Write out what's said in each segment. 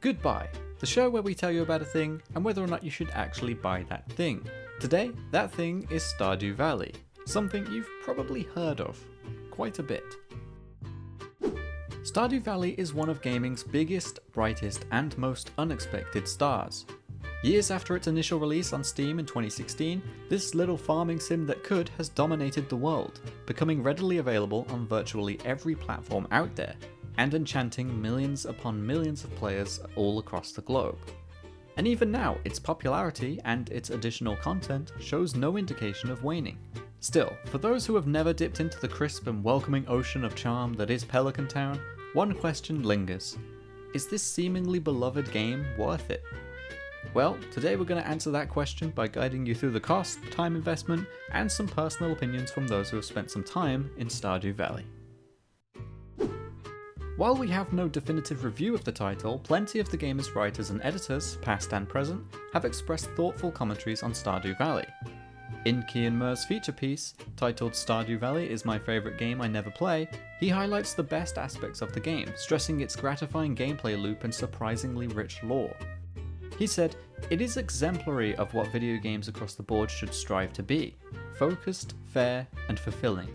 GoodBuy, the show where we tell you about a thing and whether or not you should actually buy that thing. Today, that thing is Stardew Valley, something you've probably heard of quite a bit. Stardew Valley is one of gaming's biggest, brightest, and most unexpected stars. Years after its initial release on Steam in 2016, this little farming sim that could has dominated the world, becoming readily available on virtually every platform out there, and enchanting millions upon millions of players all across the globe. And even now, its popularity and its additional content shows no indication of waning. Still, for those who have never dipped into the crisp and welcoming ocean of charm that is Pelican Town, one question lingers. Is this seemingly beloved game worth it? Well, today we're going to answer that question by guiding you through the cost, time investment, and some personal opinions from those who have spent some time in Stardew Valley. While we have no definitive review of the title, plenty of the game's writers and editors, past and present, have expressed thoughtful commentaries on Stardew Valley. In Inmer's feature piece, titled Stardew Valley is my favourite game I never play, he highlights the best aspects of the game, stressing its gratifying gameplay loop and surprisingly rich lore. He said, "It is exemplary of what video games across the board should strive to be, focused, fair, and fulfilling."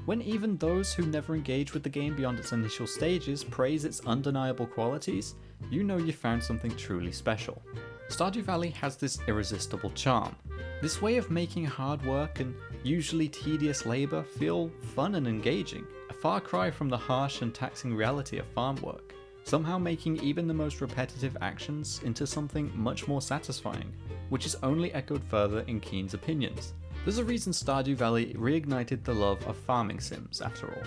When even those who never engage with the game beyond its initial stages praise its undeniable qualities, you know you found something truly special. Stardew Valley has this irresistible charm. This way of making hard work and usually tedious labour feel fun and engaging, a far cry from the harsh and taxing reality of farm work, somehow making even the most repetitive actions into something much more satisfying, which is only echoed further in Keen's opinions. There's a reason Stardew Valley reignited the love of farming sims, after all.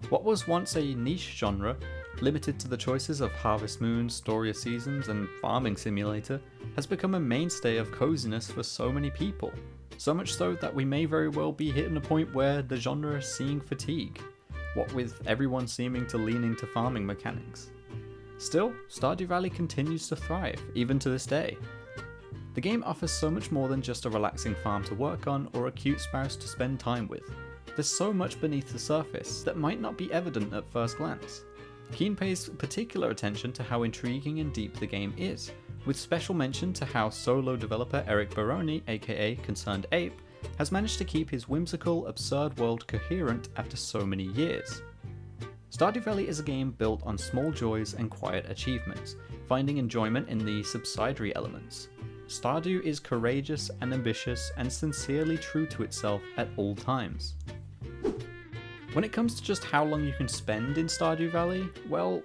What was once a niche genre, limited to the choices of Harvest Moon, Story of Seasons, and Farming Simulator, has become a mainstay of coziness for so many people. So much so that we may very well be hitting a point where the genre is seeing fatigue, what with everyone seeming to lean into farming mechanics. Still, Stardew Valley continues to thrive, even to this day. The game offers so much more than just a relaxing farm to work on or a cute spouse to spend time with. There's so much beneath the surface that might not be evident at first glance. Keen pays particular attention to how intriguing and deep the game is, with special mention to how solo developer Eric Baroni, aka Concerned Ape, has managed to keep his whimsical, absurd world coherent after so many years. Stardew Valley is a game built on small joys and quiet achievements, finding enjoyment in the subsidiary elements. Stardew is courageous and ambitious and sincerely true to itself at all times. When it comes to just how long you can spend in Stardew Valley, well,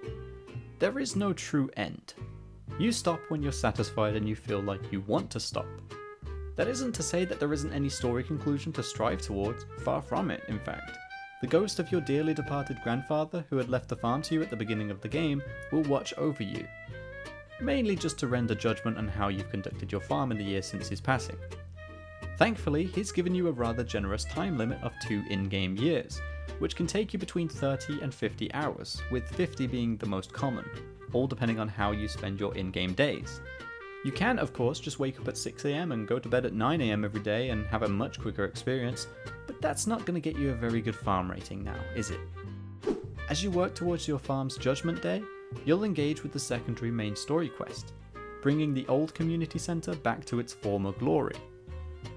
there is no true end. You stop when you're satisfied and you feel like you want to stop. That isn't to say that there isn't any story conclusion to strive towards, far from it, in fact. The ghost of your dearly departed grandfather who had left the farm to you at the beginning of the game will watch over you, mainly just to render judgment on how you've conducted your farm in the years since his passing. Thankfully, he's given you a rather generous time limit of 2 in-game years, which can take you between 30 and 50 hours, with 50 being the most common, all depending on how you spend your in-game days. You can, of course, just wake up at 6 AM and go to bed at 9 AM every day and have a much quicker experience, but that's not going to get you a very good farm rating now, is it? As you work towards your farm's Judgment Day, you'll engage with the secondary main story quest, bringing the old community centre back to its former glory.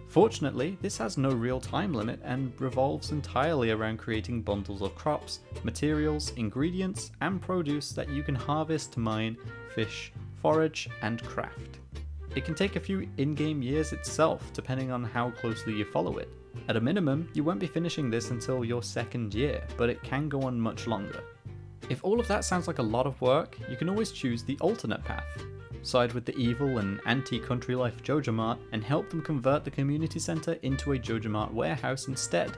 Fortunately, this has no real time limit and revolves entirely around creating bundles of crops, materials, ingredients, and produce that you can harvest, mine, fish, forage, and craft. It can take a few in-game years itself, depending on how closely you follow it. At a minimum, you won't be finishing this until your 2nd year, but it can go on much longer. If all of that sounds like a lot of work, you can always choose the alternate path. Side with the evil and anti-country life Joja Mart and help them convert the community centre into a Joja Mart warehouse instead.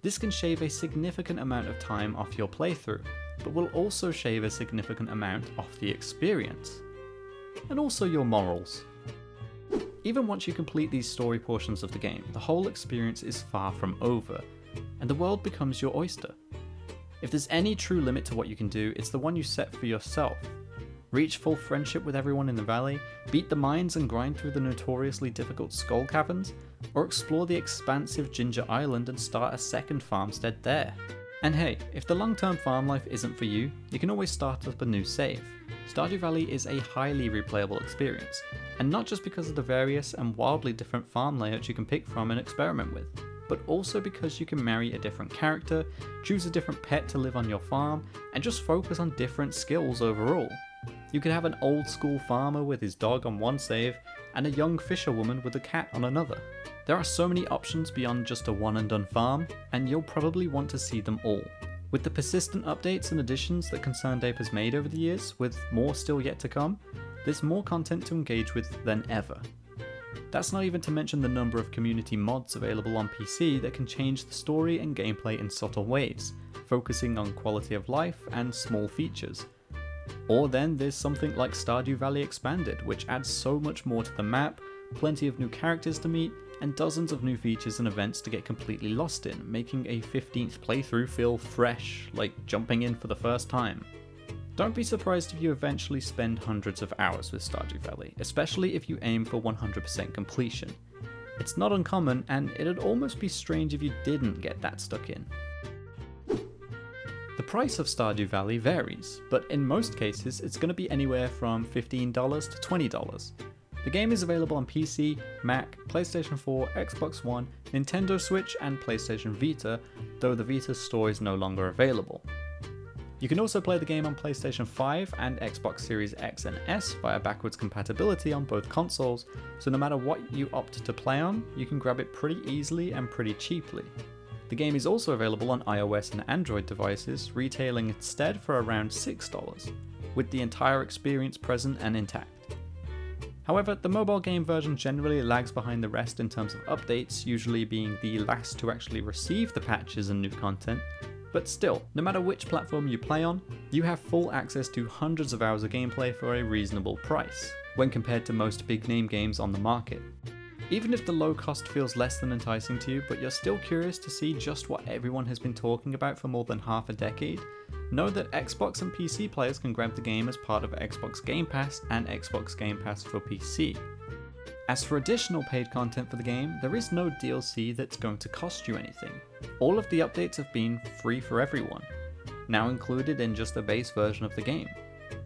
This can shave a significant amount of time off your playthrough, but will also shave a significant amount off the experience. And also your morals. Even once you complete these story portions of the game, the whole experience is far from over, and the world becomes your oyster. If there's any true limit to what you can do, it's the one you set for yourself. Reach full friendship with everyone in the valley, beat the mines and grind through the notoriously difficult skull caverns, or explore the expansive Ginger Island and start a second farmstead there. And hey, if the long-term farm life isn't for you, you can always start up a new save. Stardew Valley is a highly replayable experience, and not just because of the various and wildly different farm layouts you can pick from and experiment with, but also because you can marry a different character, choose a different pet to live on your farm, and just focus on different skills overall. You could have an old school farmer with his dog on one save, and a young fisherwoman with a cat on another. There are so many options beyond just a one and done farm, and you'll probably want to see them all. With the persistent updates and additions that ConcernedApe has made over the years, with more still yet to come, there's more content to engage with than ever. That's not even to mention the number of community mods available on PC that can change the story and gameplay in subtle ways, focusing on quality of life and small features. Or then there's something like Stardew Valley Expanded, which adds so much more to the map, plenty of new characters to meet, and dozens of new features and events to get completely lost in, making a 15th playthrough feel fresh, like jumping in for the first time. Don't be surprised if you eventually spend hundreds of hours with Stardew Valley, especially if you aim for 100% completion. It's not uncommon, and it'd almost be strange if you didn't get that stuck in. The price of Stardew Valley varies, but in most cases it's going to be anywhere from $15 to $20. The game is available on PC, Mac, PlayStation 4, Xbox One, Nintendo Switch and PlayStation Vita, though the Vita's store is no longer available. You can also play the game on PlayStation 5 and Xbox Series X and S via backwards compatibility on both consoles, so no matter what you opt to play on, you can grab it pretty easily and pretty cheaply. The game is also available on iOS and Android devices, retailing instead for around $6, with the entire experience present and intact. However, the mobile game version generally lags behind the rest in terms of updates, usually being the last to actually receive the patches and new content, but still, no matter which platform you play on, you have full access to hundreds of hours of gameplay for a reasonable price, when compared to most big name games on the market. Even if the low cost feels less than enticing to you, but you're still curious to see just what everyone has been talking about for more than half a decade, know that Xbox and PC players can grab the game as part of Xbox Game Pass and Xbox Game Pass for PC. As for additional paid content for the game, there is no DLC that's going to cost you anything. All of the updates have been free for everyone, now included in just the base version of the game.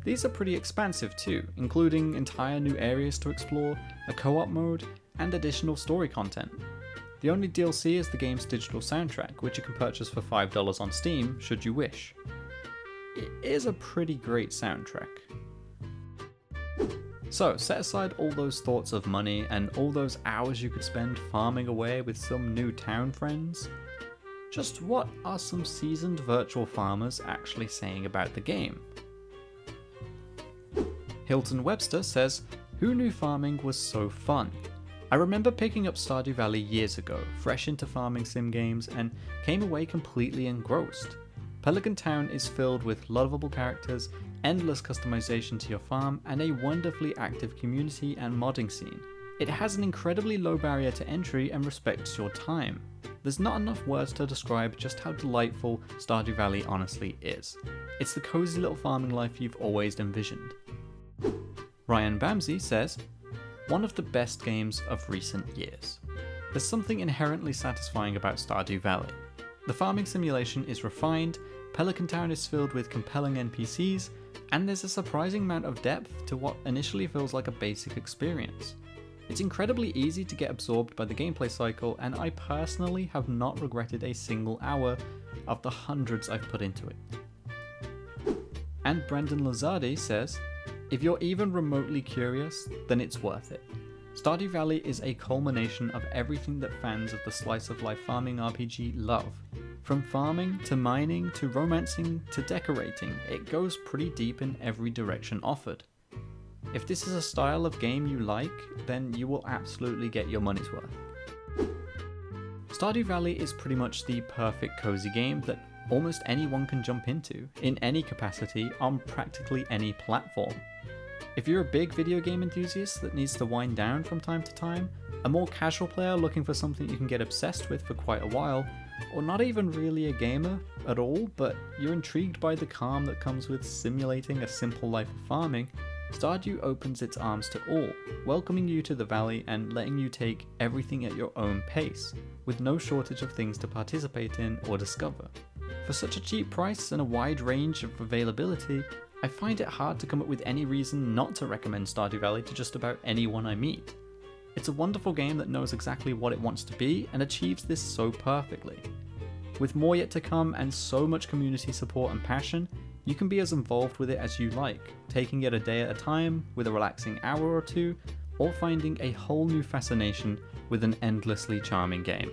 These are pretty expansive too, including entire new areas to explore, a co-op mode, and additional story content. The only DLC is the game's digital soundtrack, which you can purchase for $5 on Steam should you wish. It is a pretty great soundtrack. So, set aside all those thoughts of money and all those hours you could spend farming away with some new town friends. Just what are some seasoned virtual farmers actually saying about the game? Hilton Webster says, "Who knew farming was so fun? I remember picking up Stardew Valley years ago, fresh into farming sim games, and came away completely engrossed. Pelican Town is filled with lovable characters, endless customization to your farm, and a wonderfully active community and modding scene. It has an incredibly low barrier to entry and respects your time. There's not enough words to describe just how delightful Stardew Valley honestly is. It's the cozy little farming life you've always envisioned." Ryan Bamsey says, "One of the best games of recent years. There's something inherently satisfying about Stardew Valley. The farming simulation is refined, Pelican Town is filled with compelling NPCs, and there's a surprising amount of depth to what initially feels like a basic experience. It's incredibly easy to get absorbed by the gameplay cycle, and I personally have not regretted a single hour of the hundreds I've put into it." And Brendan Lazardi says, "If you're even remotely curious, then it's worth it. Stardew Valley is a culmination of everything that fans of the slice of life farming RPG love. From farming to mining to romancing to decorating, it goes pretty deep in every direction offered. If this is a style of game you like, then you will absolutely get your money's worth." Stardew Valley is pretty much the perfect cozy game that almost anyone can jump into, in any capacity, on practically any platform. If you're a big video game enthusiast that needs to wind down from time to time, a more casual player looking for something you can get obsessed with for quite a while, or not even really a gamer at all, but you're intrigued by the calm that comes with simulating a simple life of farming, Stardew opens its arms to all, welcoming you to the valley and letting you take everything at your own pace, with no shortage of things to participate in or discover. For such a cheap price and a wide range of availability, I find it hard to come up with any reason not to recommend Stardew Valley to just about anyone I meet. It's a wonderful game that knows exactly what it wants to be and achieves this so perfectly. With more yet to come and so much community support and passion, you can be as involved with it as you like, taking it a day at a time with a relaxing hour or two, or finding a whole new fascination with an endlessly charming game.